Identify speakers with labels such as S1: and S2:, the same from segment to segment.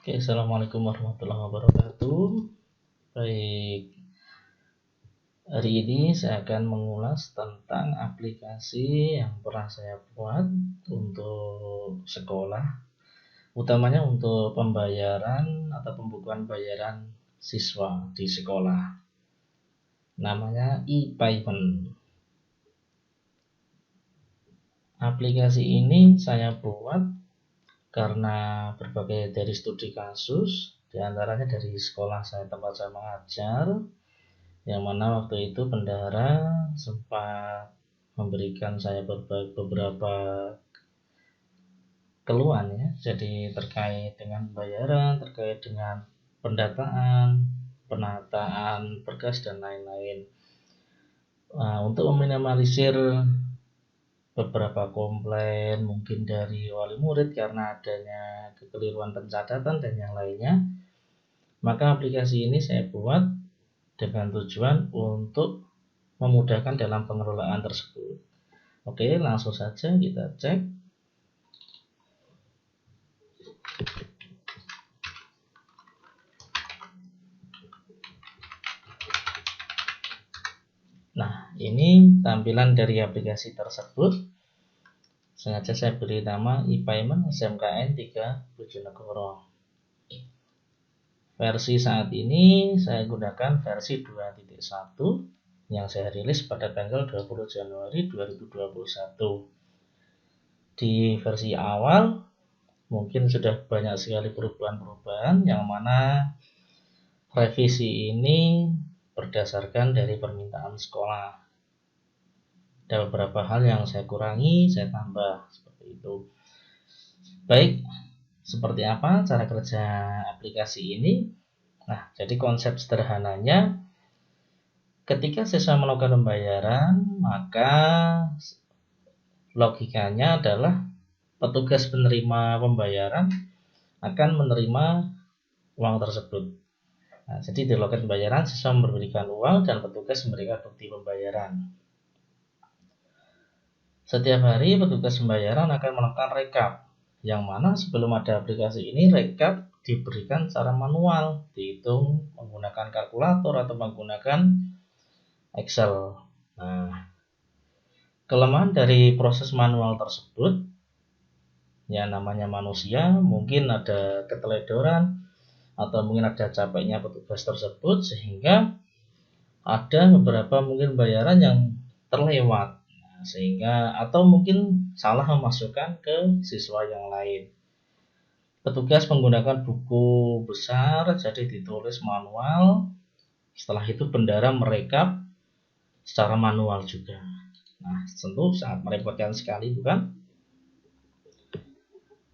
S1: Oke, assalamualaikum warahmatullahi wabarakatuh. Baik, hari ini saya akan mengulas tentang aplikasi yang pernah saya buat untuk sekolah, utamanya untuk pembayaran atau pembukuan bayaran siswa di sekolah. Namanya e-payment. Aplikasi ini saya buat karena berbagai dari studi kasus, diantaranya dari sekolah saya tempat saya mengajar, yang mana waktu itu bendahara sempat memberikan saya beberapa keluhan ya, jadi terkait dengan bayaran, terkait dengan pendataan, penataan berkas dan lain-lain. Untuk meminimalisir beberapa komplain mungkin dari wali murid karena adanya kekeliruan pencatatan dan yang lainnya, maka aplikasi ini saya buat dengan tujuan untuk memudahkan dalam pengelolaan tersebut. Oke, langsung saja kita cek. Nah, ini tampilan dari aplikasi tersebut. Sengaja saya beri nama e-payment SMKN 3 Bojonegoro. Versi saat ini saya gunakan versi 2.1 yang saya rilis pada tanggal 20 Januari 2021. Di versi awal mungkin sudah banyak sekali perubahan-perubahan, yang mana revisi ini berdasarkan dari permintaan sekolah. Ada beberapa hal yang saya kurangi, saya tambah, seperti itu. Baik, seperti apa cara kerja aplikasi ini? Nah, jadi konsep sederhananya, ketika siswa melakukan pembayaran, maka logikanya adalah petugas penerima pembayaran akan menerima uang tersebut. Nah, jadi di loket pembayaran siswa memberikan uang dan petugas memberikan bukti pembayaran. Setiap hari petugas pembayaran akan melakukan rekap, yang mana sebelum ada aplikasi ini rekap diberikan secara manual, dihitung menggunakan kalkulator atau menggunakan Excel. Nah, kelemahan dari proses manual tersebut, ya namanya manusia, mungkin ada keteledoran atau mungkin ada capeknya petugas tersebut, sehingga ada beberapa mungkin bayaran yang terlewat, sehingga atau mungkin salah memasukkan ke siswa yang lain. Petugas menggunakan buku besar, jadi ditulis manual. Setelah itu bendahara merekap secara manual juga. Nah, tentu sangat merepotkan sekali, bukan?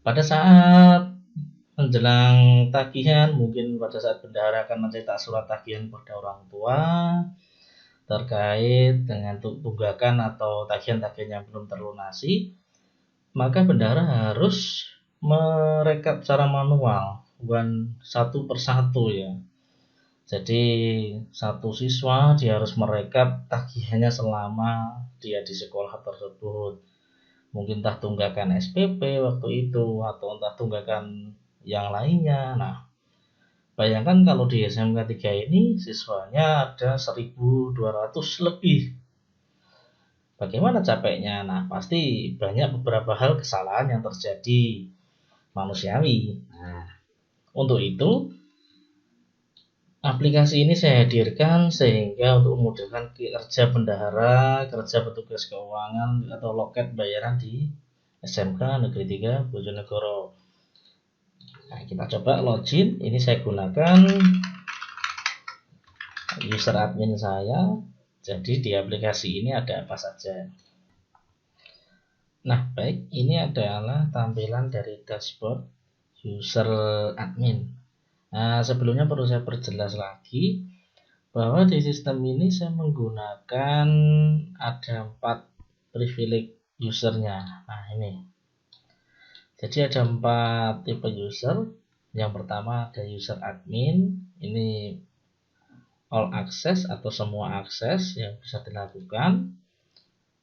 S1: Pada saat menjelang tagihan, mungkin pada saat bendahara akan mencetak surat tagihan kepada orang tua terkait dengan tunggakan atau tagihan-tagihan yang belum terlunasi, maka bendahara harus merekap secara manual, bukan satu persatu ya. Jadi satu siswa dia harus merekap tagihannya selama dia di sekolah tersebut. Mungkin entah tunggakan SPP waktu itu atau entah tunggakan yang lainnya. Nah, bayangkan kalau di SMK 3 ini siswanya ada 1.200 lebih. Bagaimana capeknya? Nah, pasti banyak beberapa hal kesalahan yang terjadi, manusiawi. Nah, untuk itu aplikasi ini saya hadirkan sehingga untuk memudahkan kerja bendahara, kerja petugas keuangan atau loket bayaran di SMK Negeri 3 Bojonegoro. Nah, kita coba login. Ini saya gunakan user admin saya. Jadi di aplikasi ini ada apa saja. Nah, baik, ini adalah tampilan dari dashboard user admin. Nah, sebelumnya perlu saya perjelas lagi bahwa di sistem ini saya menggunakan ada 4 privilege usernya. Nah, ini. Jadi ada 4 tipe user. Yang pertama ada user admin. Ini all access atau semua akses yang bisa dilakukan,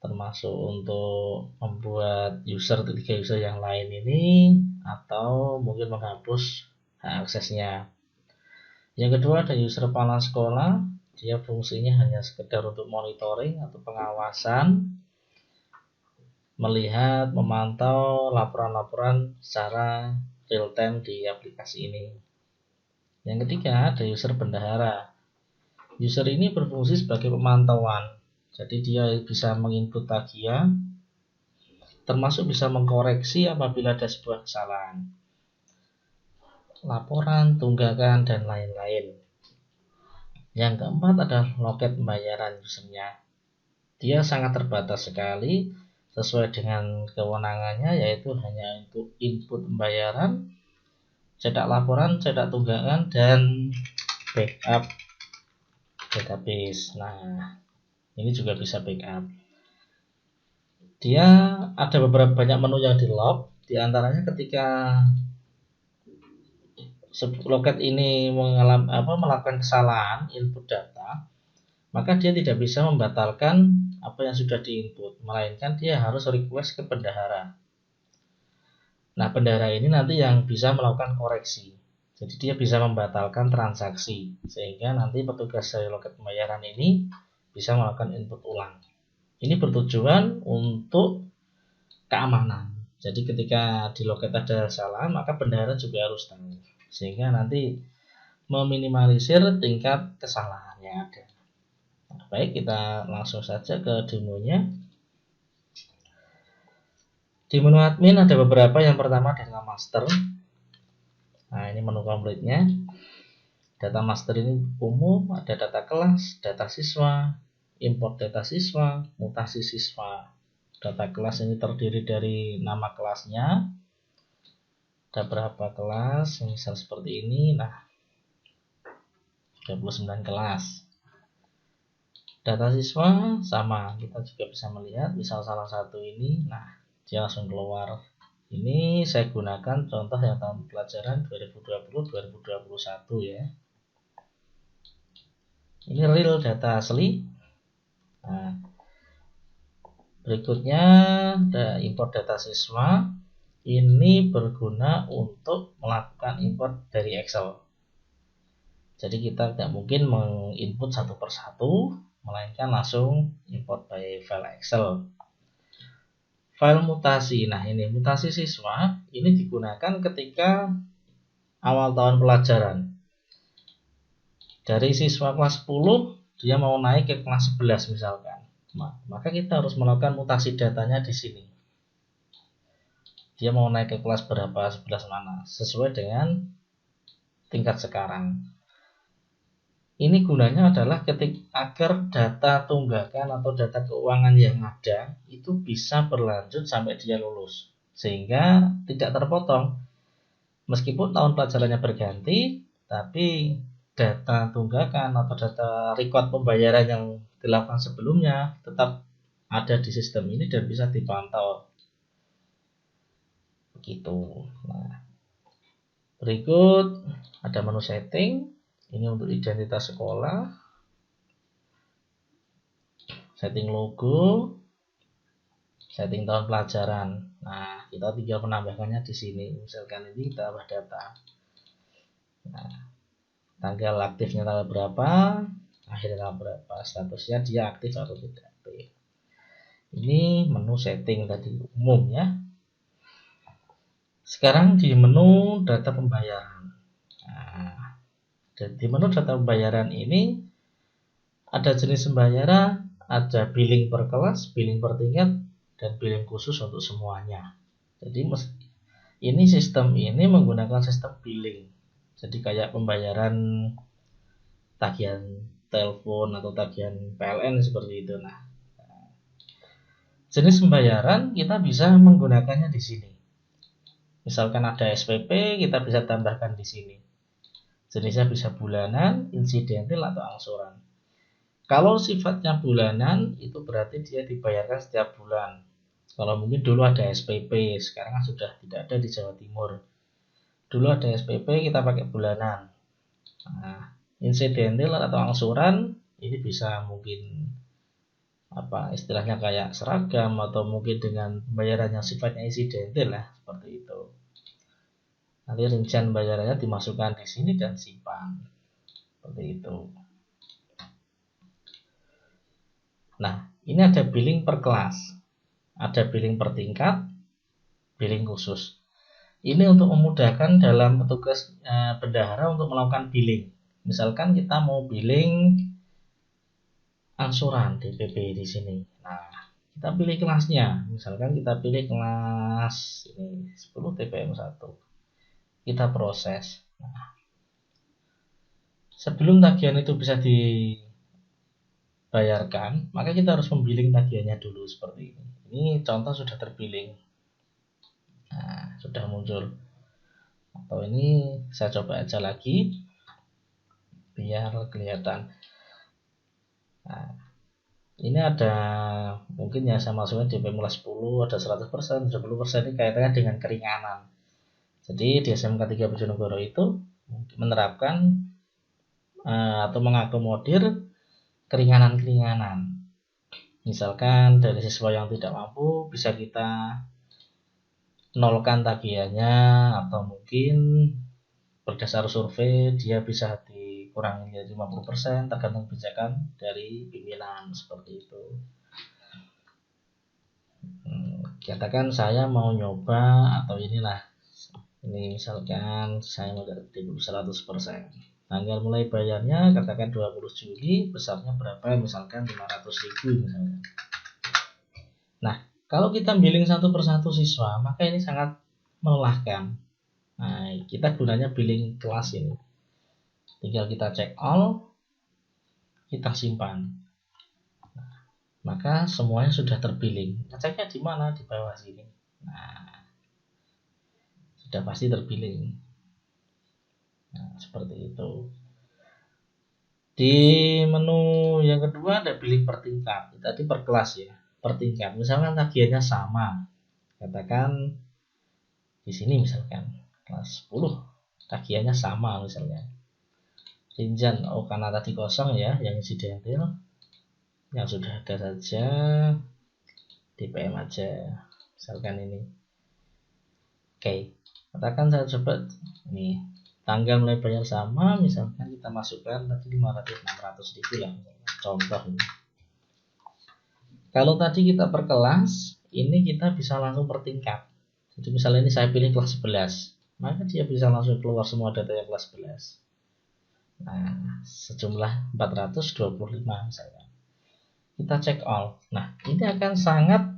S1: termasuk untuk membuat user 3 user yang lain ini, atau mungkin menghapus aksesnya. Yang kedua ada user kepala sekolah, dia fungsinya hanya sekedar untuk monitoring atau pengawasan, melihat, memantau laporan-laporan secara real time di aplikasi ini. Yang ketiga ada user bendahara. User ini berfungsi sebagai pemantauan, jadi dia bisa menginput tagihan, termasuk bisa mengkoreksi apabila ada sebuah kesalahan, laporan, tunggakan, dan lain-lain. Yang keempat adalah loket pembayaran usernya. Dia sangat terbatas sekali sesuai dengan kewenangannya, yaitu hanya untuk input pembayaran, cetak laporan, cetak tunggakan, dan backup database. Nah, ini juga bisa backup. Dia ada beberapa banyak menu yang di lock, diantaranya ketika loket ini melakukan kesalahan input data, maka dia tidak bisa membatalkan apa yang sudah diinput, melainkan dia harus request ke bendahara. Nah, bendahara ini nanti yang bisa melakukan koreksi. Jadi dia bisa membatalkan transaksi, sehingga nanti petugas dari loket pembayaran ini bisa melakukan input ulang. Ini bertujuan untuk keamanan. Jadi ketika di loket ada salah, maka bendahara juga harus tahu, sehingga nanti meminimalisir tingkat kesalahan yang ada. Nah, baik, kita langsung saja ke demonya. Di menu admin ada beberapa. Yang pertama data master. Nah, ini menu komplitnya. Data master ini umum, ada data kelas, data siswa, import data siswa, mutasi siswa. Data kelas ini terdiri dari nama kelasnya, ada berapa kelas, misal seperti ini. Nah, 29 kelas. Data siswa sama, kita juga bisa melihat misal salah satu ini, nah dia langsung keluar. Ini saya gunakan contoh yang tahun pelajaran 2020-2021 ya. Ini real data asli. Nah, berikutnya ada import data siswa. Ini berguna untuk melakukan import dari Excel. Jadi kita tidak mungkin menginput satu persatu, melainkan langsung import by file Excel. File mutasi. Nah, ini mutasi siswa ini digunakan ketika awal tahun pelajaran. Dari siswa kelas 10 dia mau naik ke kelas 11 misalkan. Maka kita harus melakukan mutasi datanya di sini. Dia mau naik ke kelas berapa, 11 mana, sesuai dengan tingkat sekarang. Ini gunanya adalah agar data tunggakan atau data keuangan yang ada itu bisa berlanjut sampai dia lulus, sehingga tidak terpotong. Meskipun tahun pelajarannya berganti, tapi data tunggakan atau data record pembayaran yang dilakukan sebelumnya tetap ada di sistem ini dan bisa dipantau. Begitu. Nah, berikut ada menu setting. Ini untuk identitas sekolah, setting logo, setting tahun pelajaran. Nah, kita tinggal menambahkannya di sini. Misalkan ini kita tambah data. Nah, tanggal aktifnya tanggal berapa, akhirnya tanggal berapa, statusnya dia aktif atau tidak aktif. Ini menu setting tadi umum ya. Sekarang di menu data pembayaran. Nah, di menu data pembayaran ini ada jenis pembayaran, ada billing per kelas, billing per tingkat, dan billing khusus untuk semuanya. Jadi ini sistem ini menggunakan sistem billing. Jadi kayak pembayaran tagihan telepon atau tagihan PLN seperti itu. Nah, jenis pembayaran kita bisa menggunakannya di sini. Misalkan ada SPP, kita bisa tambahkan di sini. Jenisnya bisa bulanan, insidental atau angsuran. Kalau sifatnya bulanan, itu berarti dia dibayarkan setiap bulan. Kalau mungkin dulu ada SPP, sekarang sudah tidak ada di Jawa Timur. Dulu ada SPP, kita pakai bulanan. Nah, insidental atau angsuran, ini bisa mungkin istilahnya kayak seragam atau mungkin dengan pembayaran yang sifatnya insidental lah, seperti itu. Nanti rincian bayarannya dimasukkan di sini dan simpan. Seperti itu. Nah, ini ada billing per kelas. Ada billing per tingkat, billing khusus. Ini untuk memudahkan dalam petugas bendahara untuk melakukan billing. Misalkan kita mau billing angsuran DPP di sini. Nah, kita pilih kelasnya. Misalkan kita pilih kelas ini 10 TPM 1. Kita proses. Nah, sebelum tagihan itu bisa dibayarkan, maka kita harus membilling tagihannya dulu seperti ini. Ini contoh sudah terbilling. Nah, sudah muncul. Atau ini saya coba aja lagi biar kelihatan. Nah, ini ada mungkin ya saya masukkan DP mulai 10, ada 100%, 70% ini kaitannya dengan keringanan. Jadi di SMK 3 Bojonegoro itu menerapkan atau mengakomodir keringanan-keringanan. Misalkan dari siswa yang tidak mampu bisa kita nolkan tagihannya, atau mungkin berdasar survei dia bisa dikurangi jadi 50%, tergantung kebijakan dari pimpinan seperti itu. Katakan saya mau nyoba atau inilah, ini misalkan saya mau dari 100%. Tanggal mulai bayarnya katakan 20 Juli, besarnya berapa? Misalkan 500.000 misalkan. Nah, kalau kita billing satu persatu siswa, maka ini sangat melelahkan. Nah, kita gunanya billing kelas ini. Tinggal kita cek all, kita simpan. Nah, maka semuanya sudah terbilling. Ceknya di mana? Di bawah sini. Nah, sudah pasti terbilling. Nah, seperti itu. Di menu yang kedua ada billing per tingkat. Tadi per kelas ya, per tingkat. Misalkan tagihannya sama. Katakan di sini misalkan kelas 10 tagihannya sama misalnya. Rincian karena tadi kosong ya, yang insidental, yang sudah ada saja DPM aja. Misalkan ini. Oke. Katakan saya coba ini tanggal mulai bayar sama, misalkan kita masukkan tadi 500-600.000 lah, contoh ini. Kalau tadi kita per kelas, ini kita bisa langsung per tingkat. Jadi misalnya ini saya pilih kelas 11, maka dia bisa langsung keluar semua data yang kelas 11. Nah, sejumlah 425 misalnya. Kita cek all. Nah, ini akan sangat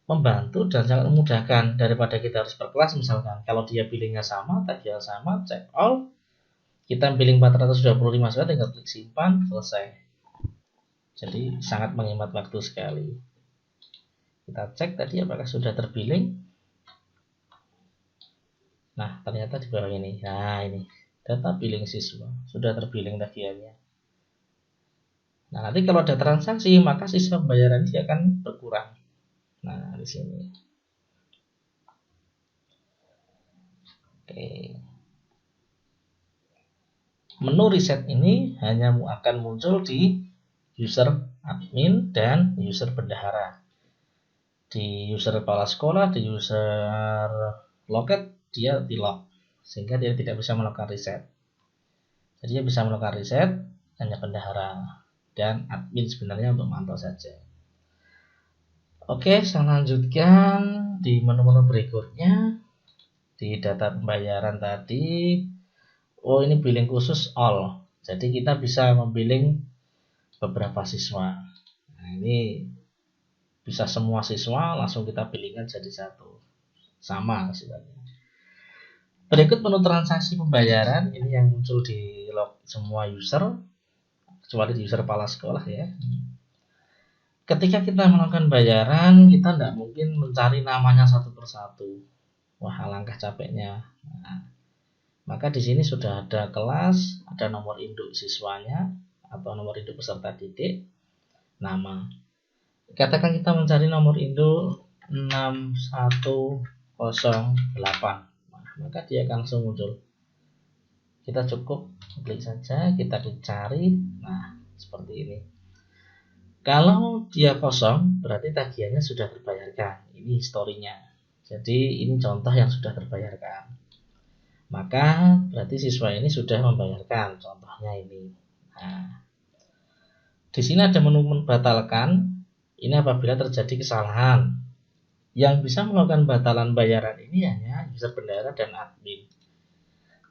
S1: membantu dan sangat memudahkan daripada kita harus per kelas misalkan. Kalau dia billingnya sama, tagihan sama, cek all, kita billing 425 saja, tinggal klik simpan, selesai. Jadi sangat menghemat waktu sekali. Kita cek tadi apakah sudah terbilling. Nah, ternyata di bawah ini. Nah, ini data billing siswa sudah terbilling tagihannya. Nah, nanti kalau ada transaksi, maka sisa pembayaran ini akan berkurang. Nah, di sini. Oke. Menu reset ini hanya akan muncul di user admin dan user bendahara. Di user kepala sekolah, di user loket dia di lock, sehingga dia tidak bisa melakukan reset. Jadi dia bisa melakukan reset hanya bendahara dan admin sebenarnya untuk mantau saja. Oke, saya lanjutkan di menu-menu berikutnya. Di data pembayaran tadi, ini billing khusus all. Jadi kita bisa membilling beberapa siswa. Nah, ini bisa semua siswa langsung kita billingkan jadi satu, sama sifatnya. Berikut menu transaksi pembayaran, ini yang muncul di log semua user, kecuali di user kepala sekolah ya. Ketika kita melakukan bayaran, kita tidak mungkin mencari namanya satu persatu. Wah, alangkah capeknya. Nah, maka di sini sudah ada kelas, ada nomor induk siswanya atau nomor induk peserta didik, nama. Katakan kita mencari nomor induk 6108. Maka dia akan langsung muncul. Kita cukup klik saja, kita klik cari. Nah, seperti ini. Kalau dia kosong, berarti tagihannya sudah terbayarkan. Ini historinya. Jadi ini contoh yang sudah terbayarkan. maka berarti siswa ini sudah membayarkan. Contohnya ini. Nah, di sini ada menu membatalkan. Ini apabila terjadi kesalahan. Yang bisa melakukan batalan bayaran ini hanya user bendahara dan admin.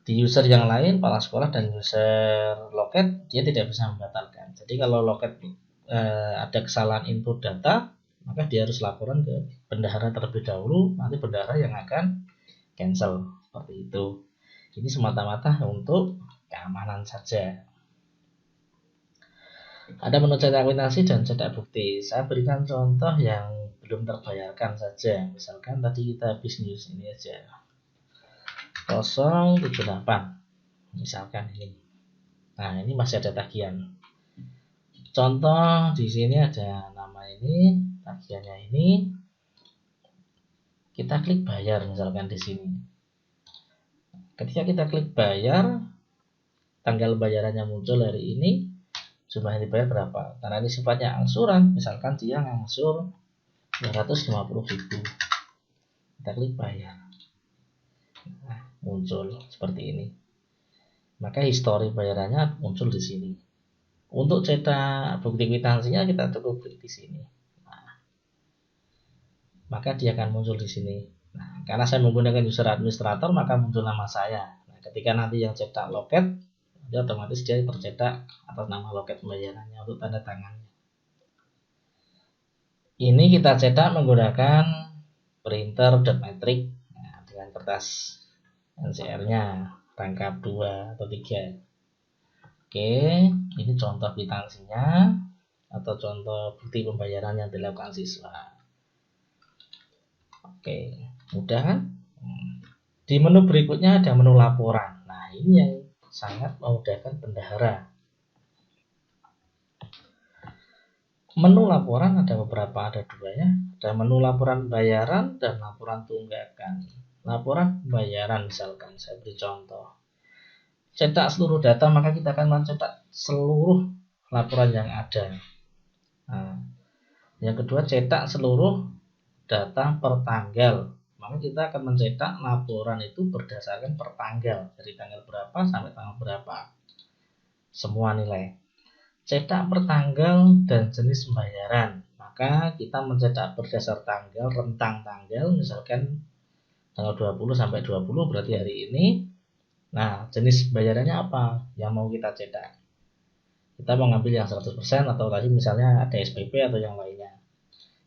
S1: Di user yang lain, kepala sekolah dan user loket, dia tidak bisa membatalkan. Jadi kalau loket ada kesalahan input data, maka dia harus laporan ke bendahara terlebih dahulu, nanti bendahara yang akan cancel. Seperti itu. Ini semata-mata untuk keamanan saja. Ada menu cetak kwitansi dan cetak bukti. Saya berikan contoh yang belum terbayarkan saja. Misalkan tadi kita habis news ini aja. 078. Misalkan ini. Nah, ini masih ada tagihan. Contoh di sini ada nama ini, tagihannya ini. Kita klik bayar misalkan di sini. Ketika kita klik bayar, tanggal bayarannya muncul hari ini, jumlah yang dibayar berapa? Karena ini sifatnya angsuran, misalkan dia ngangsur 250.000. Kita klik bayar. Nah, muncul seperti ini. Maka histori bayarannya muncul di sini. Untuk cetak bukti kwitansinya kita cukup klik di sini. Nah, maka dia akan muncul di sini. Nah, karena saya menggunakan user administrator, maka muncul nama saya. Nah, ketika nanti yang cetak loket, jadi otomatis dia tercetak atas nama loket pembayarannya untuk tanda tangannya. Ini kita cetak menggunakan printer .matrix dengan kertas NCR-nya rangkap 2 atau 3. Oke, ini contoh kwitansinya atau contoh bukti pembayaran yang dilakukan siswa. Oke, mudah kan? Di menu berikutnya ada menu laporan. Nah, ini yang sangat memudahkan bendahara. Menu laporan ada beberapa, ada 2 ya. Ada menu laporan bayaran dan laporan tunggakan. Laporan bayaran misalkan, saya beri contoh. Cetak seluruh data, maka kita akan mencetak seluruh laporan yang ada. Nah, yang kedua, cetak seluruh data per tanggal. Maka kita akan mencetak laporan itu berdasarkan per tanggal. Dari tanggal berapa sampai tanggal berapa. Semua nilai. Cetak per tanggal dan jenis pembayaran. Maka kita mencetak berdasar tanggal, rentang tanggal. Misalkan tanggal 20 sampai 20 berarti hari ini. Nah, jenis bayarannya apa yang mau kita cetak? Kita mau ngambil yang 100% atau tadi misalnya ada SPP atau yang lainnya.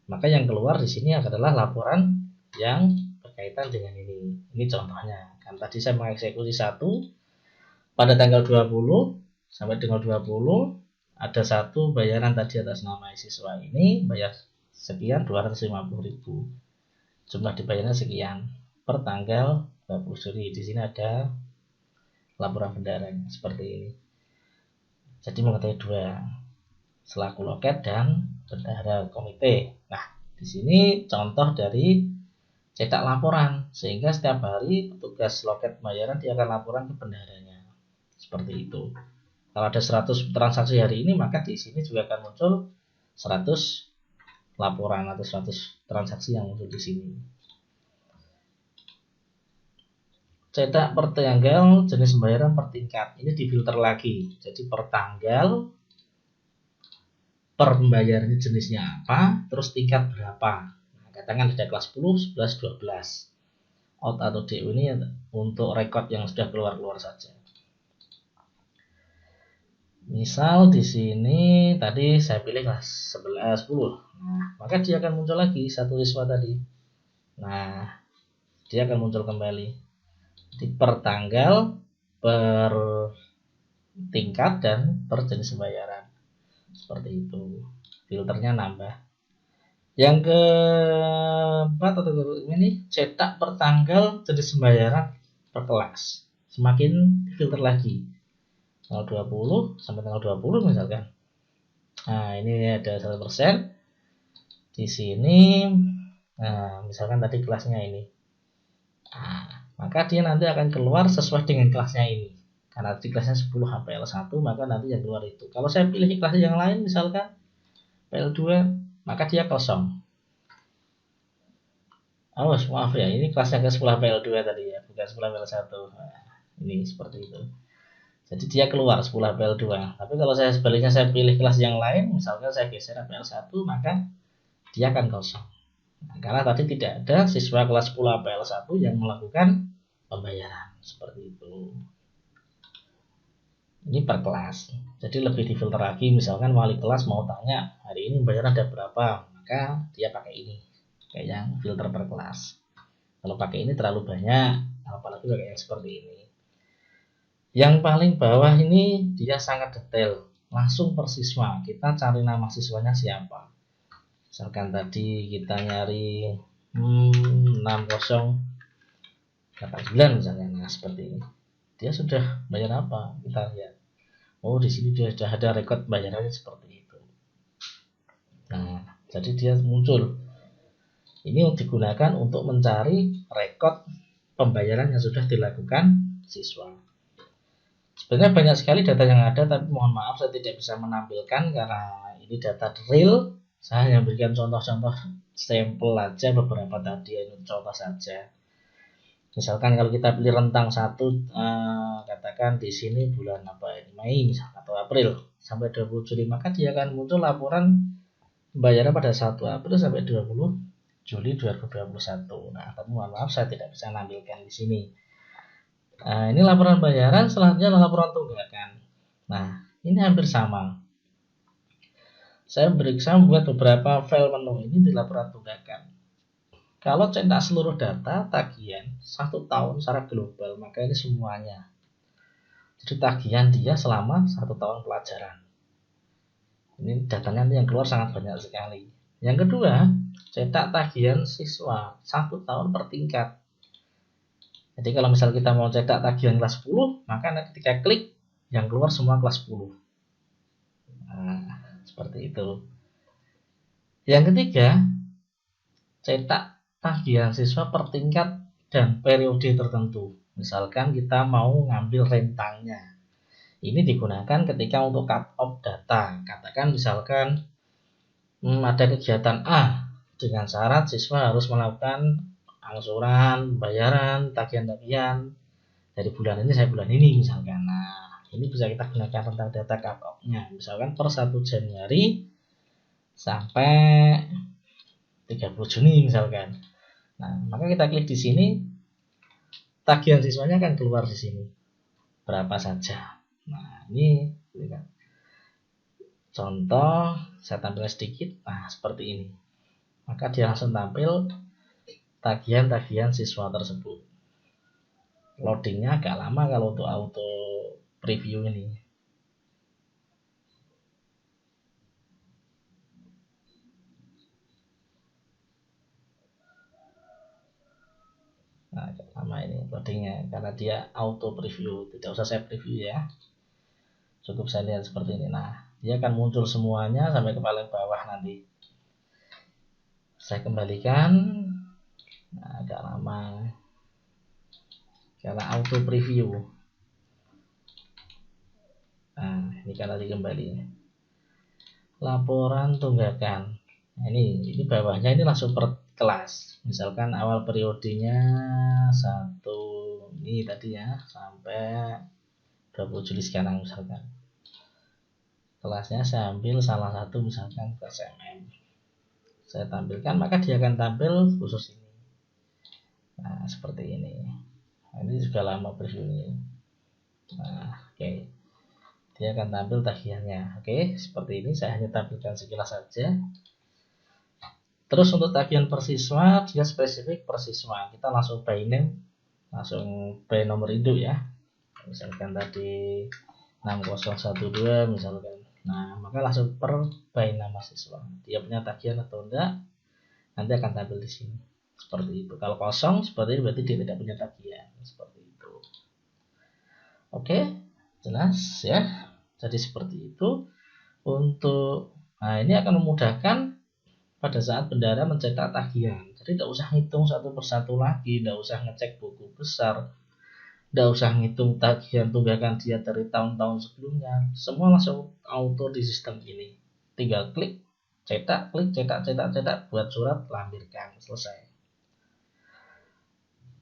S1: Maka yang keluar di sini adalah laporan yang berkaitan dengan ini. Ini contohnya. Kan tadi saya mengeksekusi 1 pada tanggal 20 sampai tanggal 20 ada 1 bayaran tadi atas nama siswa ini bayar sekian 250.000. Jumlah dibayarnya sekian per tanggal 20 Juli. Di sini ada laporan bendaharanya seperti ini. Jadi mengetahui 2 selaku loket dan bendahara komite. Nah, di sini contoh dari cetak laporan sehingga setiap hari petugas loket pembayaran dia akan laporan ke bendaharanya. Seperti itu. Kalau ada 100 transaksi hari ini, maka di sini juga akan muncul 100 laporan atau 100 transaksi yang muncul di sini. Cetak per tanggal, jenis pembayaran per tingkat. Ini difilter lagi. Jadi per tanggal, per pembayarannya jenisnya apa, terus tingkat berapa. Nah, katakan ada kelas 10, 11, 12. Out atau DU ini untuk rekod yang sudah keluar saja. Misal di sini tadi saya pilih kelas 11, 10. Nah, maka dia akan muncul lagi satu siswa tadi. Nah, dia akan muncul kembali. Jadi per tanggal, per tingkat, dan per jenis pembayaran. Seperti itu. Filternya nambah. Yang keempat atau ini cetak per tanggal jenis pembayaran per kelas. Semakin filter lagi. Tanggal 20 sampai tanggal 20 misalkan. Nah, ini ada 100%. Di sini nah, misalkan tadi kelasnya ini. Nah, maka dia nanti akan keluar sesuai dengan kelasnya ini. Karena di kelasnya 10 HPL1, maka nanti yang keluar itu. Kalau saya pilih kelas yang lain, misalkan PL2, maka dia kosong. Awas, maaf ya, ini kelasnya ke 10 HPL2 tadi ya, bukan 10 HPL1. Nah, Ini seperti itu. Jadi dia keluar 10 APL 2. Tapi kalau saya sebaliknya saya pilih kelas yang lain, misalkan saya geser APL 1, maka dia akan kosong. Nah, karena tadi tidak ada siswa kelas 10 APL 1 yang melakukan pembayaran. Seperti itu. Ini per kelas. Jadi lebih difilter lagi. Misalkan wali kelas mau tanya, hari ini bayaran ada berapa, maka dia pakai ini. Kayak yang filter per kelas. Kalau pakai ini terlalu banyak, apalagi pakai yang seperti ini. Yang paling bawah ini dia sangat detail, langsung per siswa. Kita cari nama siswanya siapa. Misalkan tadi kita nyari 6089 misalnya, nah seperti ini. Dia sudah bayar apa? Kita lihat. Oh, di sini dia sudah ada rekod bayarannya seperti itu. Nah, jadi dia muncul. Ini digunakan untuk mencari rekod pembayaran yang sudah dilakukan siswa. Sebenarnya banyak sekali data yang ada, tapi mohon maaf saya tidak bisa menampilkan karena ini data real. Saya hanya berikan contoh-contoh sampel aja, beberapa tadi ini contoh saja. Misalkan kalau kita pilih rentang 1, katakan di sini bulan apa ini, Mei misalkan atau April sampai 20 Juli, maka dia akan muncul laporan pembayaran pada 1 April sampai 20 Juli 2021. Nah, tapi mohon maaf saya tidak bisa menampilkan di sini. Nah, ini laporan bayaran, selanjutnya laporan tunggakan. Nah, ini hampir sama. Saya membuat beberapa file menu ini di laporan tunggakan. Kalau cetak seluruh data tagihan 1 tahun secara global, maka ini semuanya. Jadi tagihan dia selama 1 tahun pelajaran. Ini datanya yang keluar sangat banyak sekali. Yang kedua, cetak tagihan siswa 1 tahun per tingkat. Jadi kalau misal kita mau cetak tagihan kelas 10, maka nanti ketika klik yang keluar semua kelas 10. Nah, seperti itu. Yang ketiga, cetak tagihan siswa per tingkat dan periode tertentu. Misalkan kita mau ngambil rentangnya. Ini digunakan ketika untuk cut off data. Katakan misalkan ada kegiatan A dengan syarat siswa harus melakukan angsuran, bayaran, tagihan-tagihan dari bulan ini sampai bulan ini misalkan. Nah, ini bisa kita gunakan tentang data cut off-nya. Misalkan per 1 Januari sampai 30 Juni misalkan. Nah, maka kita klik di sini, tagihan siswanya akan keluar di sini. Berapa saja. Nah, ini contoh, saya tampil sedikit. Nah, seperti ini. Maka dia langsung tampil tagihan-tagihan siswa tersebut. Loadingnya agak lama kalau untuk auto preview ini. Nah, agak lama ini loadingnya karena dia auto preview, tidak usah saya preview ya. Cukup saya lihat seperti ini. Nah, dia akan muncul semuanya sampai ke paling bawah nanti. Saya kembalikan. Nah, agak lama karena auto preview. Nah, ini kan tadi kembali. Laporan tunggakan. Nah, ini bawahnya ini langsung per kelas. Misalkan awal periodenya 1 ini tadi ya sampai 20 Juli sekarang misalkan. Kelasnya saya ambil salah satu misalkan kelas MM. Saya tampilkan, maka dia akan tampil khusus ini. Nah, seperti ini. Nah, ini juga lama previewnya. Nah, oke. Dia akan tampil tagihannya. Oke, seperti ini. Saya hanya tampilkan sekilas saja. Terus untuk tagihan per siswa, dia spesifik per siswa. Kita langsung by name, langsung by nomor induk ya. Misalkan tadi 6012 misalkan. Nah, maka langsung per by nama siswa. Dia punya tagihan atau enggak, nanti akan tampil di sini. Seperti itu. Kalau kosong seperti ini berarti dia tidak punya tagihan. Seperti itu. Oke, jelas ya. Jadi seperti itu. Nah ini akan memudahkan pada saat bendahara mencetak tagihan. Jadi tidak usah ngitung satu persatu lagi, tidak usah ngecek buku besar, tidak usah ngitung tagihan tunggakan dia dari tahun-tahun sebelumnya. Semua langsung auto di sistem ini. Tinggal klik, cetak, klik, cetak, buat surat, lampirkan, selesai.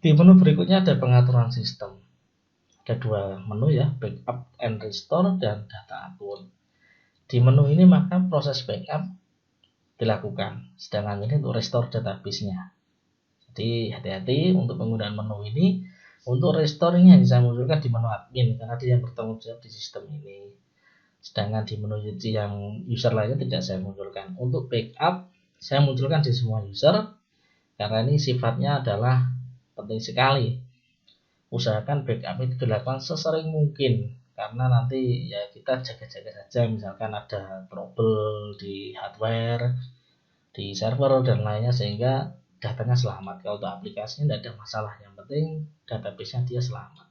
S1: Di menu berikutnya ada pengaturan sistem. ada dua menu ya, backup and restore dan data akun. Di menu ini maka proses backup dilakukan, sedangkan ini untuk restore database-nya. Jadi hati-hati untuk penggunaan menu ini. Untuk restore ini hanya saya munculkan di menu admin karena dia yang bertanggung jawab di sistem ini. Sedangkan di menu yang user lainnya tidak saya munculkan. Untuk backup saya munculkan di semua user karena ini sifatnya adalah penting sekali. Usahakan backup itu dilakukan sesering mungkin karena nanti ya kita jaga-jaga saja, misalkan ada trouble di hardware, di server dan lainnya, sehingga datanya selamat. Kalau untuk aplikasinya tidak ada masalah, yang penting database-nya dia selamat.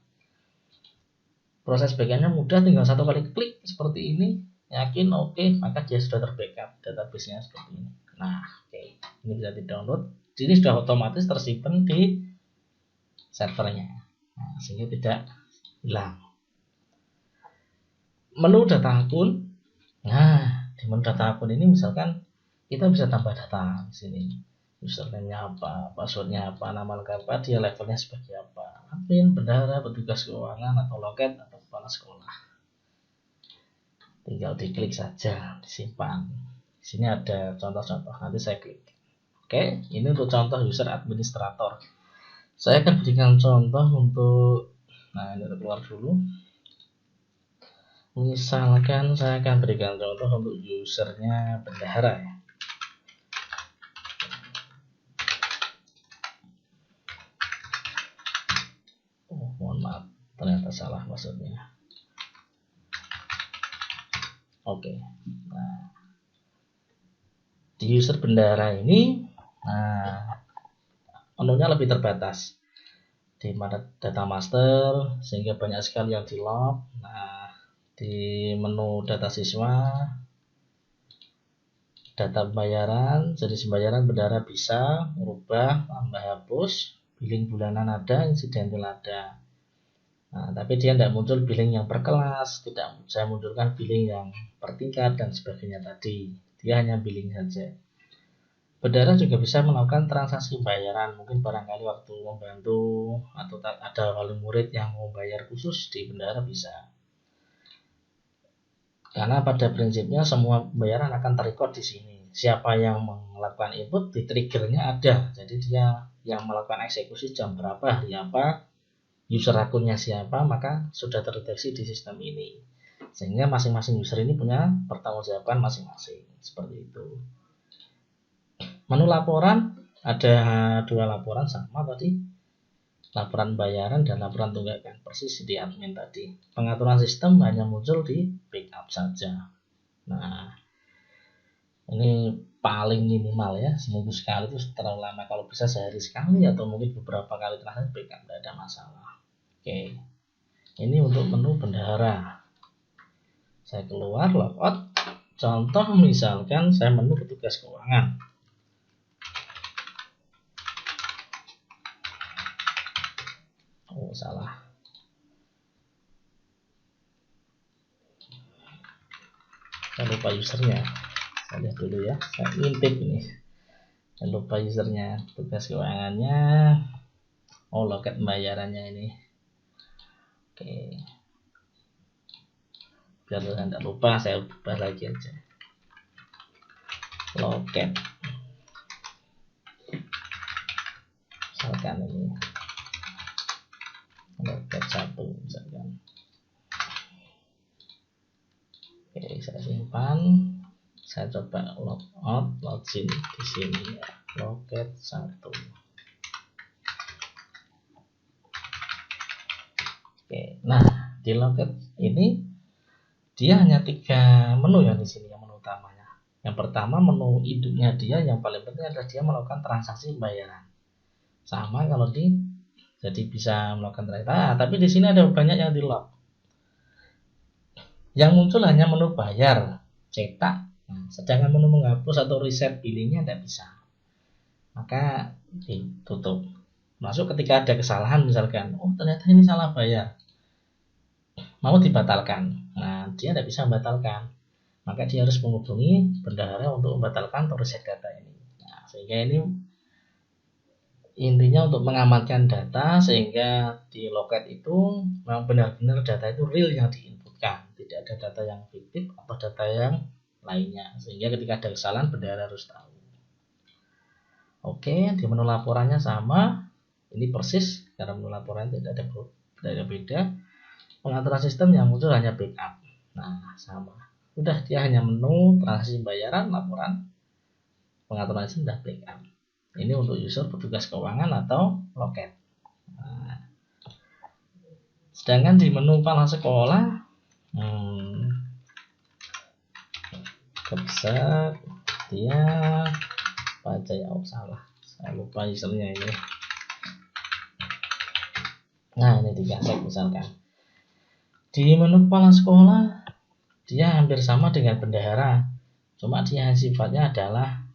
S1: Proses backend-nya mudah, tinggal satu kali klik seperti ini, yakin oke, maka dia sudah terbackup database-nya seperti ini. Nah, oke, ini bisa di-download. Ini sudah otomatis tersimpan di servernya, nah, sehingga tidak hilang. Menu data akun. Nah, di menu data akun ini misalkan kita bisa tambah data di sini. Username-nya apa, password-nya apa, nama lengkap apa, dia levelnya sebagai apa, admin, bendahara, petugas keuangan, atau loket, atau kepala sekolah. Tinggal diklik saja, disimpan. Di sini ada contoh-contoh, nanti saya klik. Oke, ini untuk contoh user administrator. Saya akan berikan contoh untuk, nah ini keluar dulu. Misalkan saya akan berikan contoh untuk usernya bendahara ya. Mohon maaf, ternyata salah maksudnya. Oke. Nah, di user bendahara ini, nah, menunya lebih terbatas. Di mana data master, sehingga banyak sekali yang di log. Nah, di menu data siswa, data pembayaran, jenis pembayaran bendahara bisa merubah, tambah, hapus, billing bulanan ada, insidental ada. Nah, tapi dia tidak muncul billing yang per kelas, tidak saya munculkan billing yang per tingkat dan sebagainya tadi. Dia hanya billing saja. Bendahara juga bisa melakukan transaksi pembayaran, mungkin barangkali waktu membantu atau ada wali murid yang mau bayar khusus di bendahara bisa. Karena pada prinsipnya semua pembayaran akan terrecord di sini. Siapa yang melakukan input di triggernya ada, jadi dia yang melakukan eksekusi jam berapa, hari apa, user akunnya siapa, maka sudah terdeteksi di sistem ini, sehingga masing-masing user ini punya pertanggungjawaban masing-masing. Seperti itu. Menu laporan, ada dua laporan sama tadi, laporan bayaran dan laporan tunggakan, persis di admin tadi. Pengaturan sistem hanya muncul di backup saja. Nah, ini paling minimal ya, seminggu sekali itu terlalu lama. Kalau bisa sehari sekali atau mungkin beberapa kali terakhir backup, tidak ada masalah. Oke, ini untuk menu bendahara. Saya keluar, logout. Contoh misalkan saya menu petugas keuangan. Oh, salah. Saya lupa usernya. Saya lihat dulu ya. Saya intip ini. Saya lupa usernya. Petugas keuangannya. Oh, loket pembayarannya ini. Oke. Biar tidak lupa, saya ubah lagi aja. Loket. Misalkan ini. Loket 1 misalkan. Oke, saya simpan. Saya coba logout, login di sini ya. Loket 1. Oke, nah di loket ini dia hanya 3 menu yang di sini, yang menu utamanya. Yang pertama menu induknya dia, yang paling penting adalah dia melakukan transaksi pembayaran. Sama kalau jadi bisa melakukan transaksi. Nah, tapi di sini ada banyak yang di log. Yang muncul hanya menu bayar, cetak. Nah, sedangkan menu menghapus atau reset billingnya tidak bisa. Maka ditutup. Masuk ketika ada kesalahan misalkan, oh ternyata ini salah bayar, mau dibatalkan. Nah, dia tidak bisa membatalkan. Maka dia harus menghubungi bendahara untuk membatalkan atau reset data ini. Nah, sehingga ini Intinya untuk mengamankan data sehingga di loket itu memang benar-benar data itu real yang diinputkan, tidak ada data yang fiktif atau data yang lainnya, sehingga ketika ada kesalahan bendahara harus tahu. Oke, di menu laporannya sama, ini persis karena menu laporannya tidak ada beda. Pengaturan sistem yang muncul hanya backup. Nah, sama. Udah, dia hanya menu transaksi pembayaran, laporan, pengaturan sistem dan backup. Ini untuk user petugas keuangan atau loket. Nah, sedangkan di menu kepala sekolah, kebesar dia baca ya, salah, saya lupa usernya ini. Nah, ini digasek misalkan. Di menu kepala sekolah dia hampir sama dengan bendahara, cuma dia sifatnya adalah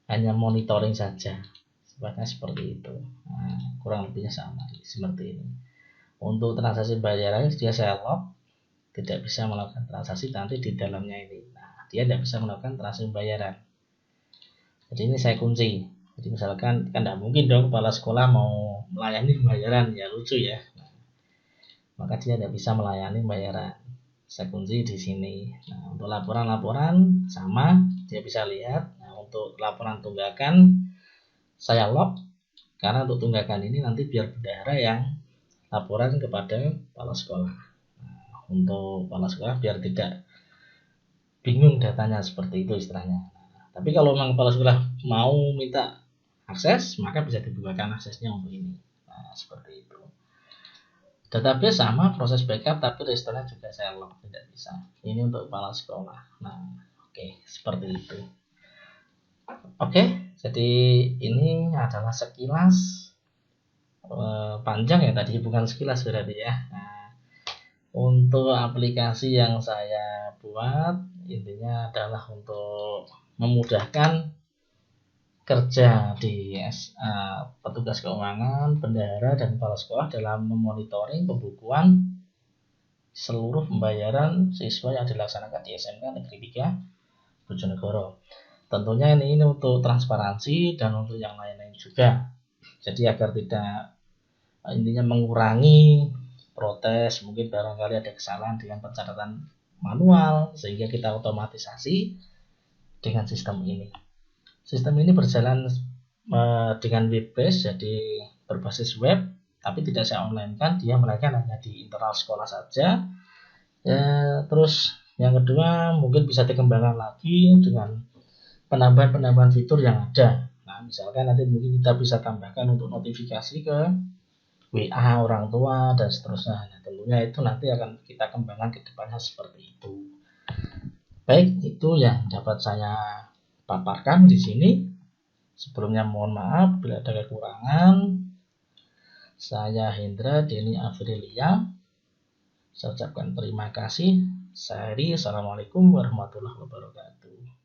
S1: hanya monitoring saja, sifatnya seperti itu. Nah, kurang lebihnya sama seperti ini. Untuk transaksi bayaran dia saya lock, tidak bisa melakukan transaksi nanti di dalamnya ini. Nah, dia tidak bisa melakukan transaksi bayaran. Jadi ini saya kunci. Jadi misalkan kan tidak mungkin dong kepala sekolah mau melayani bayaran, ya lucu ya. Nah, maka dia tidak bisa melayani bayaran. Saya kunci di sini. Nah, untuk laporan-laporan sama, dia bisa lihat. Nah, untuk laporan tunggakan saya lock, karena untuk tunggakan ini nanti biar bendahara yang laporan kepada kepala sekolah. Nah, untuk kepala sekolah biar tidak bingung datanya, seperti itu istilahnya. Nah, tapi kalau memang kepala sekolah mau minta akses, maka bisa dibukakan aksesnya untuk ini. Nah, seperti itu. Database sama, proses backup, tapi restorannya juga saya lock, tidak bisa. Ini untuk kepala sekolah. Nah, oke, seperti itu. Oke, jadi ini adalah sekilas panjang ya tadi, bukan sekilas berarti ya. Nah, untuk aplikasi yang saya buat intinya adalah untuk memudahkan kerja di petugas keuangan, bendahara, dan kepala sekolah dalam memonitoring pembukuan seluruh pembayaran siswa yang dilaksanakan di SMK Negeri 3 Bojonegoro. Tentunya ini untuk transparansi dan untuk yang lain-lain juga. Jadi agar tidak, intinya mengurangi protes, mungkin barangkali ada kesalahan dengan pencatatan manual, sehingga kita otomatisasi dengan sistem ini. Sistem ini berjalan dengan web base, jadi berbasis web, tapi tidak saya online kan, dia melainkan hanya di internal sekolah saja. Ya, terus yang kedua mungkin bisa dikembangkan lagi dengan penambahan fitur yang ada. Nah, misalkan nanti mungkin kita bisa tambahkan untuk notifikasi ke WA orang tua dan seterusnya. Nah, tentunya itu nanti akan kita kembangkan ke depannya seperti itu. Baik, itu yang dapat saya paparkan di sini. Sebelumnya mohon maaf bila ada kekurangan. Saya Hendra Deni Afrilia. Saya ucapkan terima kasih. Saya Heri. Assalamualaikum warahmatullahi wabarakatuh.